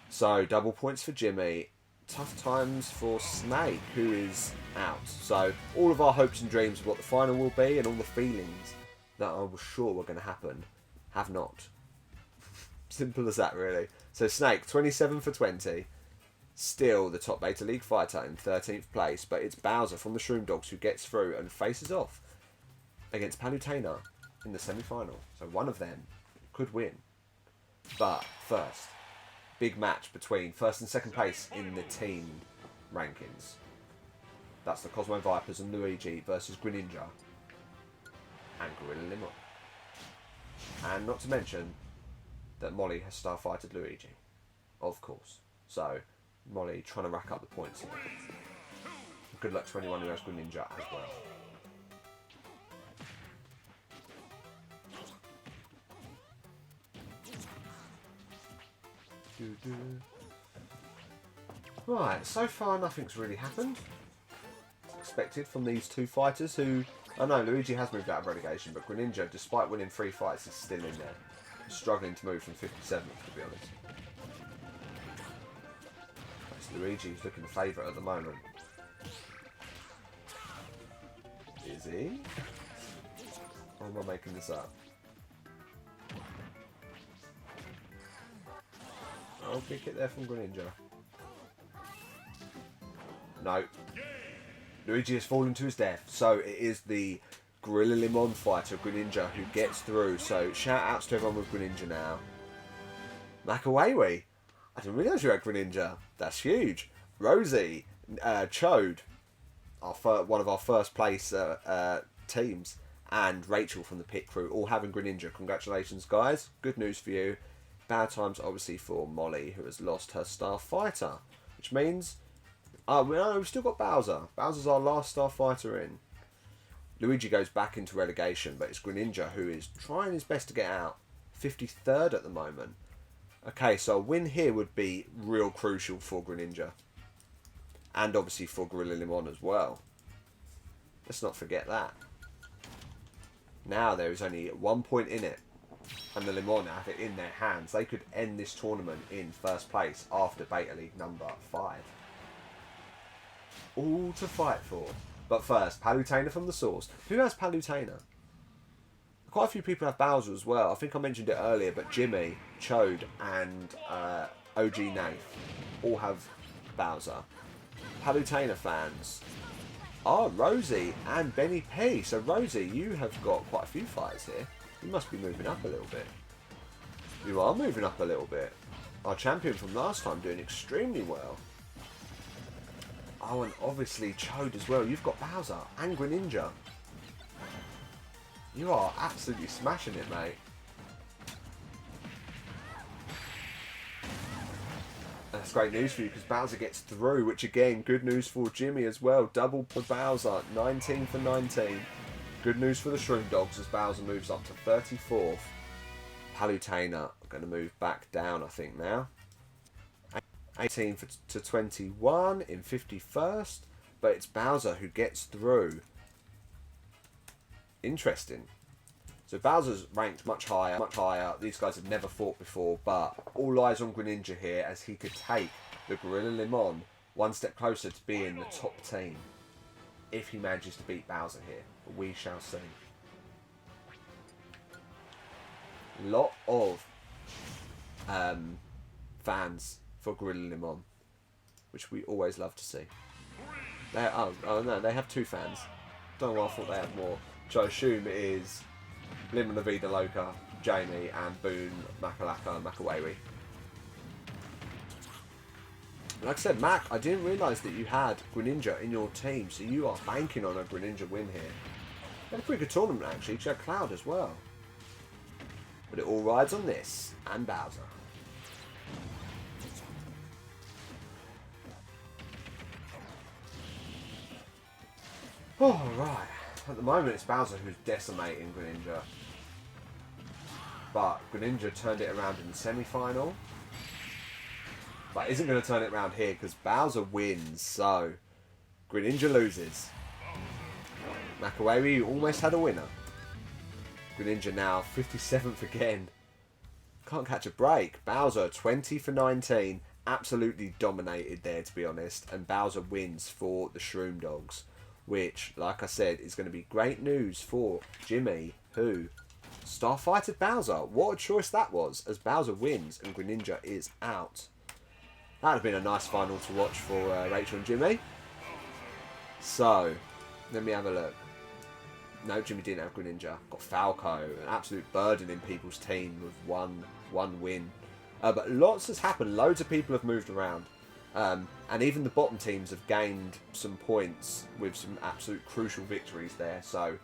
So, double points for Jimmy, tough times for Snake, who is out. So, all of our hopes and dreams of what the final will be, and all the feelings that I was sure were going to happen, have not. Simple as that, really. So, Snake, 27 for 20, still the top Beta League fighter in 13th place, but it's Bowser from the Shroom Dogs who gets through and faces off against Palutena in the semi-final. So one of them could win. But first, big match between first and second place in the team rankings. That's the Cosmo Vipers and Luigi versus Greninja and Gorilla Limon. And not to mention that Molly has Starfighted Luigi. Of course. So, Molly trying to rack up the points here. Good luck to anyone who has Greninja as well. Right, so far nothing's really happened. Expected from these two fighters who... I know Luigi has moved out of relegation, but Greninja, despite winning 3 fights, is still in there. Struggling to move from 57th, to be honest. It's Luigi who's looking the favourite at the moment. Is he? Or am I making this up? I'll kick it there from Greninja. No. Luigi has fallen to his death. So it is the Gorilla Limon fighter, Greninja, who gets through. So shout outs to everyone with Greninja now. Makawewe. I didn't realise you had Greninja. That's huge. Rosie, Chode, one of our first place teams, and Rachel from the pit crew, all having Greninja. Congratulations, guys. Good news for you. Bad times, obviously, for Molly, who has lost her Starfighter, which means we've still got Bowser. Bowser's our last Starfighter in. Luigi goes back into relegation, but it's Greninja who is trying his best to get out. 53rd at the moment. Okay, so a win here would be real crucial for Greninja. And obviously for Gorilla Limon as well. Let's not forget that. Now there is only 1 point in it. And the Limon have it in their hands. They could end this tournament in first place after Beta League number 5. All to fight for. But first, Palutena from the source. Who has Palutena? Quite a few people have Bowser as well. I think I mentioned it earlier, but Jimmy, Chode, and OG Nath all have Bowser. Palutena fans. Rosie and Benny P. So Rosie, you have got quite a few fighters here. You must be moving up a little bit. You are moving up a little bit. Our champion from last time doing extremely well. Oh, and obviously Chode as well. You've got Bowser and Greninja. You are absolutely smashing it, mate. That's great news for you because Bowser gets through, which again, good news for Jimmy as well. Double for Bowser, 19 for 19. Good news for the Shroom Dogs as Bowser moves up to 34th. Palutena going to move back down, I think, now. 18 to 21 in 51st, but it's Bowser who gets through. Interesting. So Bowser's ranked much higher, much higher. These guys have never fought before, but all eyes on Greninja here as he could take the Gorilla Limon one step closer to being the top team if he manages to beat Bowser here. But we shall see. Lot of fans for Gorilla Limon, which we always love to see. Oh no, they have 2 fans. Don't know why I thought they had more. Which I assume is Limon La Vida Loca, Jamie, and Boone Makalaka and Makawewi. Like I said, Mac, I didn't realise that you had Greninja in your team, so you are banking on a Greninja win here. You had a pretty good tournament actually, you had Cloud as well. But it all rides on this, and Bowser. Alright, at the moment it's Bowser who's decimating Greninja. But Greninja turned it around in the semi-final. But isn't going to turn it around here because Bowser wins, so Greninja loses. Makawewi almost had a winner. Greninja now 57th again. Can't catch a break. Bowser 20 for 19. Absolutely dominated there, to be honest. And Bowser wins for the Shroom Dogs. Which, like I said, is going to be great news for Jimmy, who Starfighted Bowser. What a choice that was, as Bowser wins and Greninja is out. That would have been a nice final to watch for Rachel and Jimmy. So, let me have a look. No, Jimmy didn't have Greninja. Got Falco, an absolute burden in people's team with one win. But lots has happened. Loads of people have moved around. And even the bottom teams have gained some points with some absolute crucial victories there. So,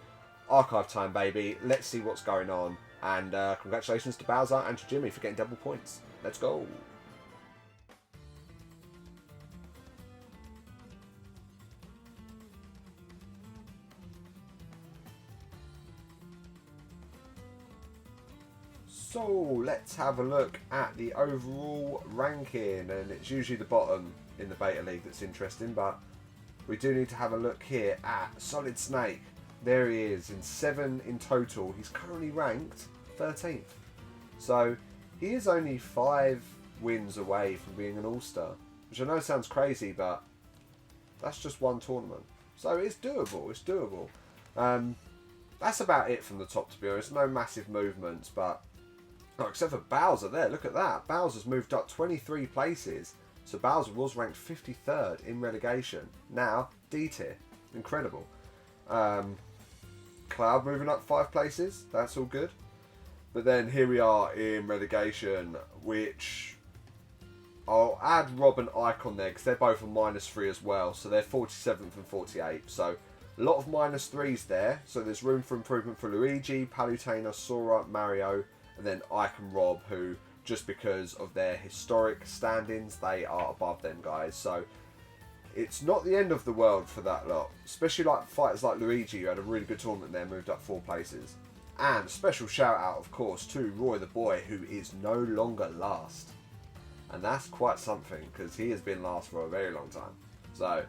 archive time, baby. Let's see what's going on. And congratulations to Bowser and to Jimmy for getting double points. Let's go. So, let's have a look at the overall ranking, and it's usually the bottom in the Beta League that's interesting, but we do need to have a look here at Solid Snake. There he is, in 7 in total. He's currently ranked 13th. So, he is only 5 wins away from being an All-Star, which I know sounds crazy, but that's just one tournament. So, it's doable, it's doable. That's about it from the top, to be honest. No massive movements, but oh, except for Bowser there, look at that. Bowser's moved up 23 places. So Bowser was ranked 53rd in relegation. Now, D tier. Incredible. Cloud moving up 5 places. That's all good. But then here we are in relegation, which I'll add Rob and Ike on there because they're both on -3 as well. So they're 47th and 48th. So a lot of -3s there. So there's room for improvement for Luigi, Palutena, Sora, Mario, and then Ike and Rob, who, just because of their historic standings, they are above them guys. So it's not the end of the world for that lot. Especially like fighters like Luigi, who had a really good tournament there, moved up 4 places. And a special shout out, of course, to Roy the Boy, who is no longer last. And that's quite something, because he has been last for a very long time. So,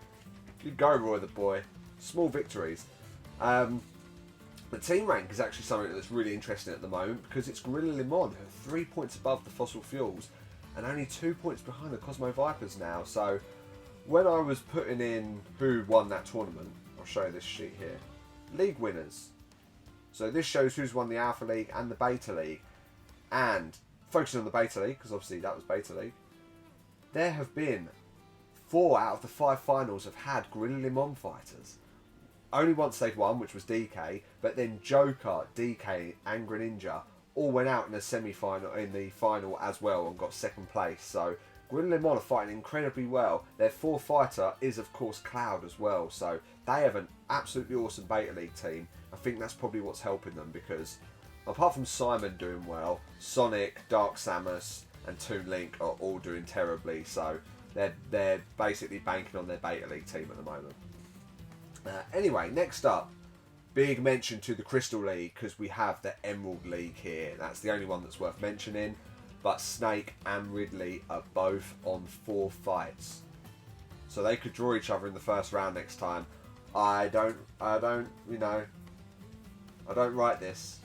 you go Roy the Boy. Small victories. The team rank is actually something that's really interesting at the moment, because it's Gorilla Limon, who are 3 points above the Fossil Fuels, and only 2 points behind the Cosmo Vipers now. So, when I was putting in who won that tournament, I'll show you this sheet here. League winners. So this shows who's won the Alpha League and the Beta League. And focusing on the Beta League, because obviously that was Beta League, there have been 4 out of the 5 finals have had Gorilla Limon fighters. Only once they've won, which was DK, but then Joker, DK, and Greninja all went out in the semi-final, in the final as well, and got 2nd place. So Gorilla Limon are fighting incredibly well. Their 4th fighter is, of course, Cloud as well. So they have an absolutely awesome Beta League team. I think that's probably what's helping them, because apart from Simon doing well, Sonic, Dark Samus, and Toon Link are all doing terribly. So they're basically banking on their Beta League team at the moment. Anyway, next up, big mention to the Crystal League, because we have the Emerald League here. That's the only one that's worth mentioning. But Snake and Ridley are both on 4 fights, so they could draw each other in the first round next time. I don't write this.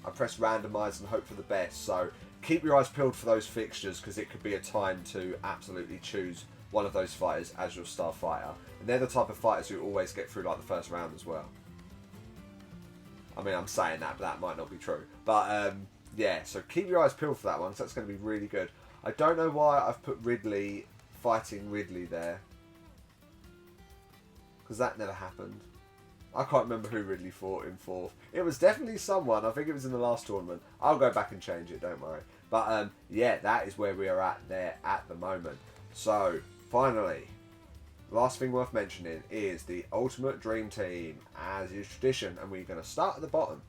I press randomise and hope for the best. So keep your eyes peeled for those fixtures, because it could be a time to absolutely choose one of those fighters as your star fighter. And they're the type of fighters who always get through like the first round as well. I mean, I'm saying that, but that might not be true. But yeah, so keep your eyes peeled for that one, because that's going to be really good. I don't know why I've put Ridley fighting Ridley there, because that never happened. I can't remember who Ridley fought in 4th. It was definitely someone. I think it was in the last tournament. I'll go back and change it, don't worry. But yeah, that is where we are at there at the moment. So, finally, last thing worth mentioning is the Ultimate Dream Team, as is tradition. And we're going to start at the bottom,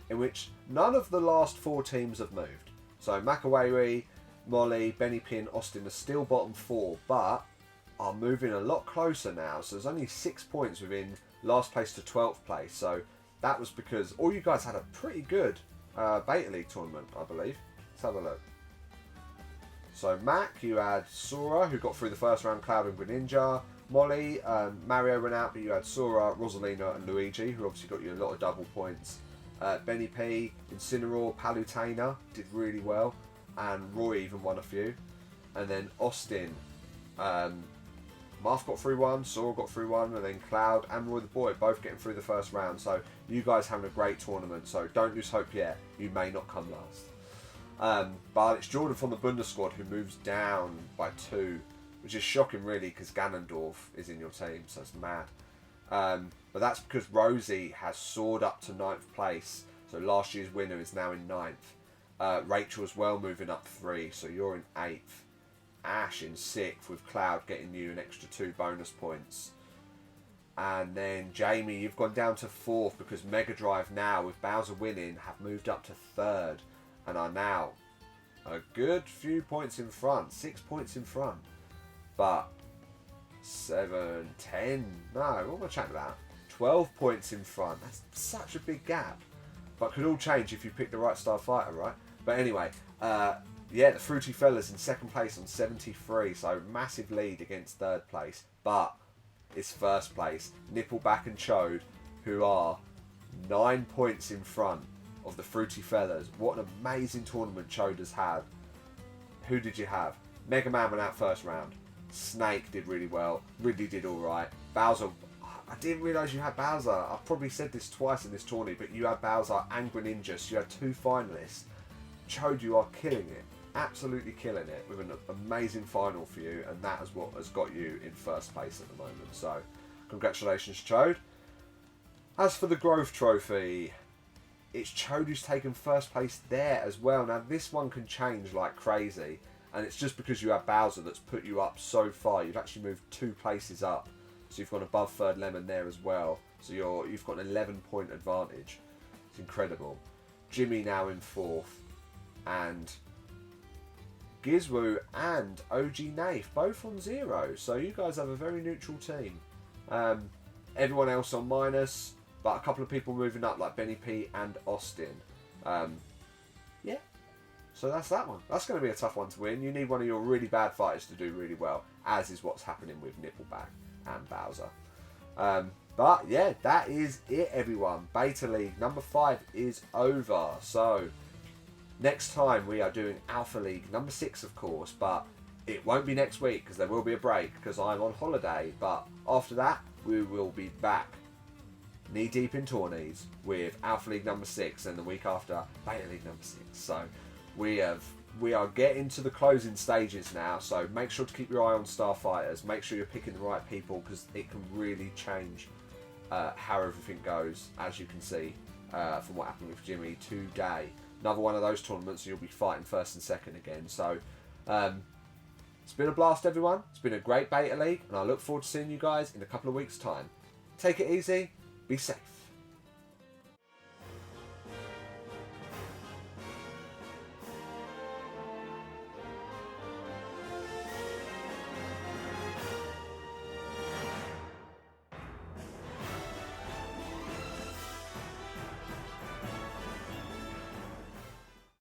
in which none of the last 4 teams have moved. So, Makawari, Molly, Benny Pin, Austin are still bottom 4, but are moving a lot closer now. So, there's only 6 points within last place to 12th place. So that was because all you guys had a pretty good Beta League tournament, I believe. Let's have a look. So Mac, you had Sora, who got through the first round, Cloud and Greninja. Molly, Mario went out, but you had Sora, Rosalina and Luigi, who obviously got you a lot of double points. Benny P, Incineroar, Palutena did really well, and Roy even won a few. And then Austin, Marth got through one, Sora got through one, and then Cloud and Roy the Boy both getting through the first round. So you guys having a great tournament, so don't lose hope yet. You may not come last. But it's Jordan from the Bundesquad who moves down by 2, which is shocking really, because Ganondorf is in your team, so it's mad. But that's because Rosie has soared up to 9th place, so last year's winner is now in 9th. Rachel as well moving up 3, so you're in 8th. Ash in 6th, with Cloud getting you an extra 2 bonus points. And then Jamie, you've gone down to 4th, because Mega Drive now, with Bowser winning, have moved up to 3rd and are now a good few points in front, 6 points in front. But 7, 10, no, what am I chatting about? 12 points in front. That's such a big gap. But could all change if you pick the right star fighter, right? But anyway, yeah, the Fruity Fellas in 2nd place on 73, so massive lead against 3rd place. But it's 1st place, Nippleback and Chode, who are 9 points in front of the Fruity Fellas. What an amazing tournament Chode has had. Who did you have? Mega Man went out first round. Snake did really well. Ridley did alright. Bowser, I didn't realise you had Bowser. I've probably said this twice in this tourney, but you had Bowser and Greninja, so you had 2 finalists. Chode, you are killing it. Absolutely killing it with an amazing final for you, and that is what has got you in 1st place at the moment. So, congratulations, Chode. As for the Growth Trophy, it's Chode who's taken 1st place there as well. Now, this one can change like crazy. And it's just because you have Bowser that's put you up so far. You've actually moved 2 places up. So you've gone above third lemon there as well. So you've got an 11-point advantage. It's incredible. Jimmy now in 4th. And Gizwu and OG Nath both on 0. So you guys have a very neutral team. Everyone else on minus. But a couple of people moving up like Benny P and Austin. Yeah. So that's that one. That's going to be a tough one to win. You need one of your really bad fighters to do really well. As is what's happening with Nippleback and Bowser. But yeah, that is it, everyone. Beta League number 5 is over. So next time we are doing Alpha League number 6, of course, but it won't be next week because there will be a break because I'm on holiday. But after that, we will be back knee deep in tourneys with Alpha League number 6, and the week after Beta League number 6. So we are getting to the closing stages now. So make sure to keep your eye on Starfighters. Make sure you're picking the right people because it can really change how everything goes, as you can see from what happened with Jimmy today. Another one of those tournaments, and you'll be fighting 1st and 2nd again. So it's been a blast, everyone. It's been a great Beta League, and I look forward to seeing you guys in a couple of weeks' time. Take it easy. Be safe.